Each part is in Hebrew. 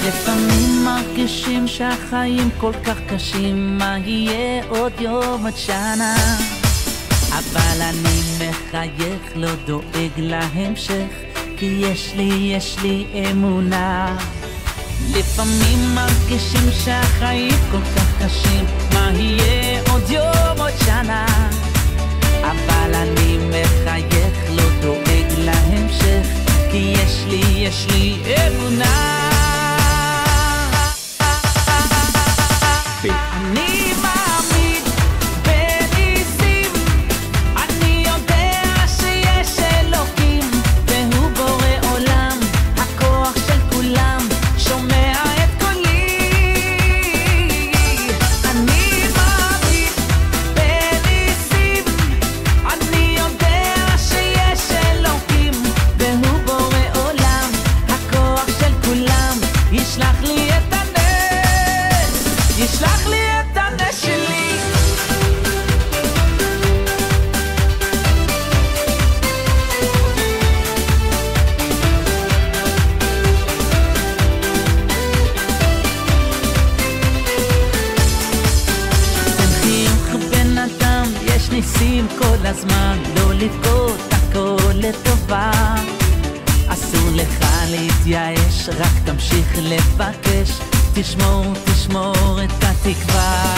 לפעמים מרגישים שהחיים כל כך קשים, מה יהיה עוד יום עד שנה? אבל אני מחייך, לא דואג להמשך, כי יש לי אמונה. לפעמים מרגישים שהחיים כל כך קשים, מה יהיה עוד יום עוד שנה? אבל אני מחייך, לא דואג להמשך, כי יש לי אמונה. אני מאמין בניסים, אני יודע שיש אלוקים, והוא בורא עולם, הכוח של כולם, שומע את קולי. אני מאמין בניסים, אני יודע שיש אלוקים, והוא בורא עולם, הכוח של כולם, ישלח לי את הנס, ישלח לי את הנס שלי. תן חיוך בן אדם, יש ניסים כל הזמן, לא לבכות, הכל לטובה. אסור לך להתייאש, רק תמשיך לבקש, תשמור את התקווה.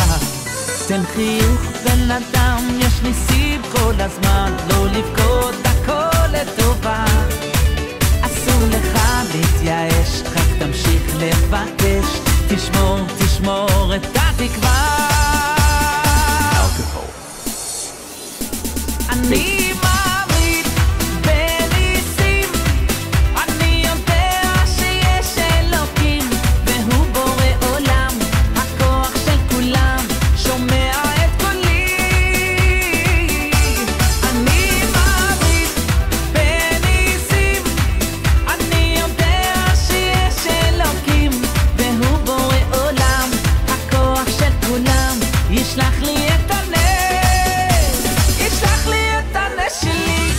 תן חיוך בן אדם, יש ניסים כל הזמן, לא לבכות, הכל לטובה. אסור לך להתייאש, רק תמשיך לבקש, תשמור את התקווה. אני מאמין בניסים, אני יודע שיש אלוקים, והוא בורא עולם, הכוח של כולם, שומע את קולי. אני מאמין בניסים, אני יודע שיש אלוקים, והוא בורא עולם, הכוח של כולם, ישלח לי את הנס, ישלח לי את הנס שלי.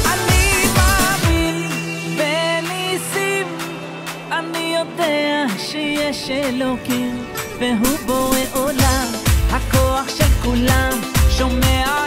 אני מאמין בניסים, אני יודע שיש אלוקים, והוא בורא עולם, הכוח של כולם, שומע